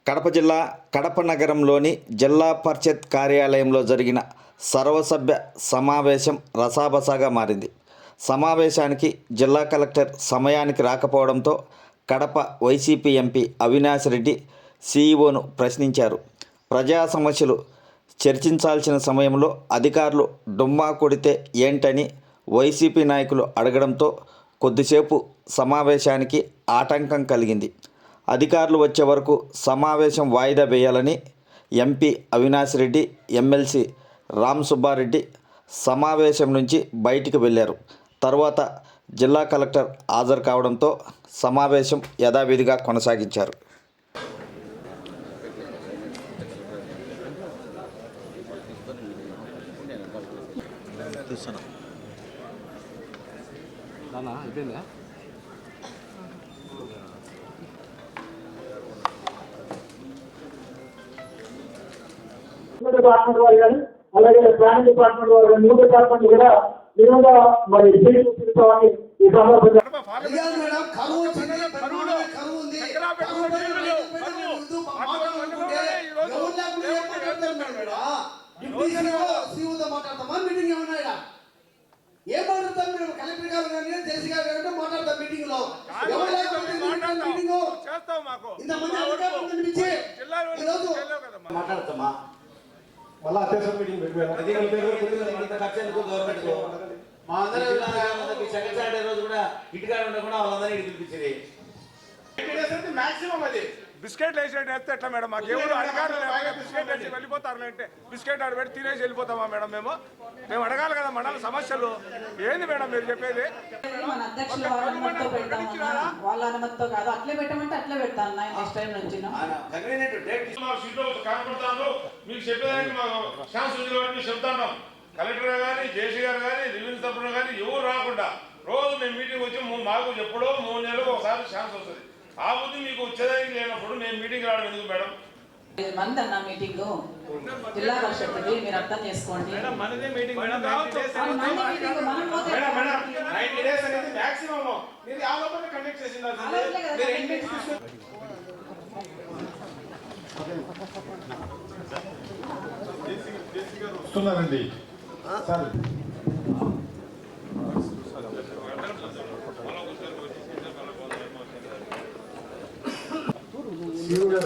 కడప జిల్లా కడప నగరంలోని జిల్లా పరిషత్ కార్యాలయంలో జరిగిన సర్వసభ్య సమావేశం రసాబసాగా మారింది. సమావేశానికి జిల్లా కలెక్టర్ సమయానికి రాకపోవడంతో కడప వైసీపీ ఎంపీ అవినాష్ రెడ్డి సీఈఓను ప్రశ్నించారు. ప్రజా సమస్యలు చర్చించాల్సిన సమయంలో అధికారులు డుమ్మా కొడితే ఏంటని వైసీపీ నాయకులు అడగడంతో కొద్దిసేపు సమావేశానికి ఆటంకం కలిగింది. అధికారులు వచ్చే వరకు సమావేశం వాయిదా వేయాలని ఎంపీ అవినాష్ రెడ్డి, ఎమ్మెల్సీ రామ్ సుబ్బారెడ్డి సమావేశం నుంచి బయటికి వెళ్ళారు. తర్వాత జిల్లా కలెక్టర్ హాజరు కావడంతో సమావేశం యథావిధిగా కొనసాగించారు. డిపార్ట్మెంట్ వారు కానీ అలాగే ప్లానింగ్ డిపార్ట్మెంట్ వారు కానీ 3 డిపార్ట్మెంట్ కూడా విధంగా మరి చూపించాలని ఈ సందర్భంగా ఏం మాట్లాడతాం మేము? కలెక్టర్ గారు కానీ జేసీ గారు కానీ మాట్లాడతాం మీటింగ్ లో. మాట్లాడతామా మళ్ళీ అత్యవసర మీటింగ్ మా అందరూ సెక్రటరీ రోజు కూడా ఇటుగా ఉండకుండా వాళ్ళందరినీ పిలిపించింది. మాక్సిమం అది బిస్కెట్లు వేసేట వేస్తే ఎట్లా మేడం? మాకు ఎవరు అడగాలి లేకపోతే బిస్కెట్ వేసి వెళ్ళిపోతారు అంటే బిస్కెట్ ఆడ పెట్టి తినేసి వెళ్ళిపోతామా మేడం? మేము అడగాలి కదా మండల సమస్యలు ఏంది మేడం మీరు చెప్పేది? మన అధ్యక్షుల అనుమతితో పెడతామన్నా, వాళ్ళ అనుమతితో కాదు. అట్లే పెట్టమంటే అట్లే పెడతాను నెక్స్ట్ టైం నుంచి. మీకు చెప్పేదానికి మాకు ఛాన్స్ ఉంది కాబట్టి మేము చెప్తాం. కలెక్టర్ గారు కానీ, జేసీ గారు కానీ, రెవెన్యూ తరఫున కానీ ఎవరు రాకుండా రోజు మేము మీటింగ్ వచ్చి మాకు ఎప్పుడో 3 నెలలకు ఒకసారి ఛాన్స్ వస్తుంది. ఆ బుద్ధి మీకు వచ్చేదానికి లేనప్పుడు మేము మీటింగ్ రావడం ఎందుకు మేడం? మంది అన్న మీటింగ్ జిల్లా పరిషత్కి, మీరు అర్థం చేసుకోండి. వస్తున్నారండి సార్. ఈరోజు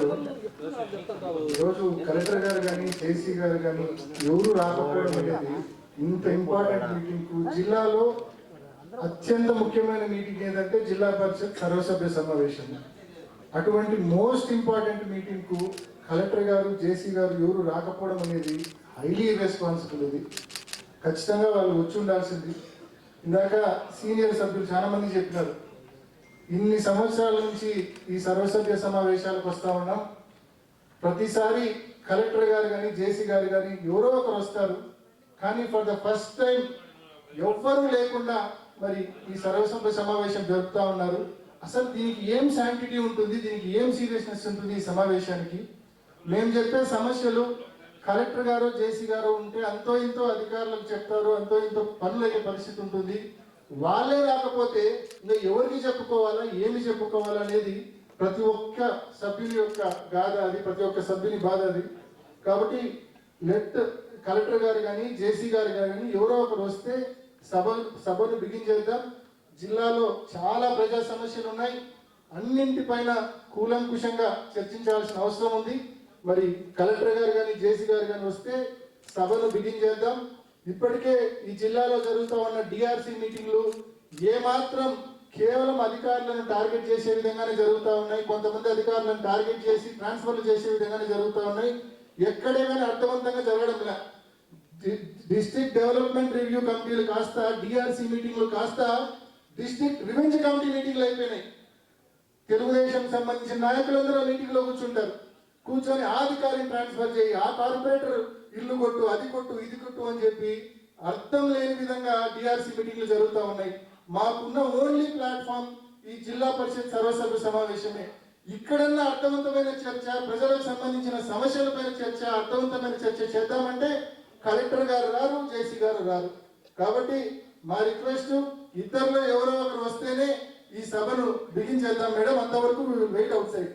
కలెక్టర్ గారు కానీ జేసీ గారు కానీ ఎవరు రాకపోవడం అనేది ఇంత ఇంపార్టెంట్ మీటింగ్ కు జిల్లాలో అత్యంత ముఖ్యమైన మీటింగ్ ఏదంటే జిల్లా పరిషత్ సర్వసభ్య సమావేశం. అటువంటి మోస్ట్ ఇంపార్టెంట్ మీటింగ్ కు కలెక్టర్ గారు జేసీ గారు ఎవరు రాకపోవడం అనేది హైలీ రెస్పాన్సిబుల్. ఇది ఖచ్చితంగా వాళ్ళు వచ్చి ఉండాల్సింది. ఇందాక సీనియర్ సభ్యులు చాలా మంది చెప్పినారు, ఇన్ని సంవత్సరాల నుంచి ఈ సర్వసభ్య సమావేశాలకు వస్తూ ఉన్నాం. ప్రతిసారి కలెక్టర్ గారు కానీ జేసీ గారు కానీ ఎవరో ఒకరు వస్తారు, కానీ ఫర్ ద ఫస్ట్ టైం ఎవ్వరూ లేకుండా మరి ఈ సర్వసభ్య సమావేశం జరుపుతూ ఉన్నారు. అసలు దీనికి ఏం శాంక్టిటీ ఉంటుంది, దీనికి ఏం సీరియస్నెస్ ఉంటుంది ఈ సమావేశానికి? మేము చెప్పే సమస్యలు కలెక్టర్ గారు జేసీ గారు ఉంటే అంతో ఇంతో అధికారులకు చెప్తారు, అంతో ఇంతో పనులు అయ్యే పరిస్థితి ఉంటుంది. వాళ్ళే రాకపోతే ఇంకా ఎవరికి చెప్పుకోవాలా, ఏమి చెప్పుకోవాలా అనేది ప్రతి ఒక్క సభ్యుని యొక్క గాథ అది, ప్రతి ఒక్క సభ్యుని బాధ అది. కాబట్టి లెట్ కలెక్టర్ గారు కానీ జేసీ గారు కానీ ఎవరో ఒకరు వస్తే సభను బిగించేద్దాం. జిల్లాలో చాలా ప్రజా సమస్యలు ఉన్నాయి, అన్నింటిపైన కూలంకుషంగా చర్చించాల్సిన అవసరం ఉంది. మరి కలెక్టర్ గారు కానీ జేసీ గారు కానీ వస్తే సభను బిగించేద్దాం. ఇప్పటికే ఈ జిల్లాలో జరుగుతూ ఉన్న డిఆర్సీ మీటింగ్లు ఏమాత్రం కేవలం అధికారులను టార్గెట్ చేసే విధంగానే జరుగుతూ ఉన్నాయి. కొంతమంది అధికారులను టార్గెట్ చేసి ట్రాన్స్ఫర్లు చేసే విధంగానే జరుగుతూ ఉన్నాయి. ఎక్కడే కానీ అర్థవంతంగా జరగడం లే. డిస్ట్రిక్ట్ డెవలప్మెంట్ రివ్యూ కమిటీలు కాస్త డిఆర్సీ మీటింగ్లు కాస్త డిస్ట్రిక్ట్ రివెంజ్ కమిటీ మీటింగ్లు అయిపోయినాయి. తెలుగుదేశం సంబంధించిన నాయకులందరూ మీటింగ్లో కూర్చుంటారు. కూర్చొని ఆ అధికారిని ట్రాన్స్ఫర్ చేయి, ఆ కార్పొరేటర్ ఇల్లు కొట్టు, అది కొట్టు, ఇది కొట్టు అని చెప్పి అర్థం లేని విధంగా డిఆర్సీ మీటింగ్లు జరుగుతూ ఉన్నాయి. మాకున్న ఓన్లీ ప్లాట్ఫామ్ ఈ జిల్లా పరిషత్ సర్వసభ్య సమావేశమే. ఇక్కడన్నా అర్థవంతమైన చర్చ, ప్రజలకు సంబంధించిన సమస్యలపైన చర్చ, అర్థవంతమైన చర్చ చేద్దామంటే కలెక్టర్ గారు రారు, జేసీ గారు రారు. కాబట్టి మా రిక్వెస్ట్, ఇద్దరిలో ఎవరో ఒకరు వస్తేనే ఈ సభను బిగించేద్దాం మేడం. అంతవరకు వెయిట్ అవుట్ సైడ్.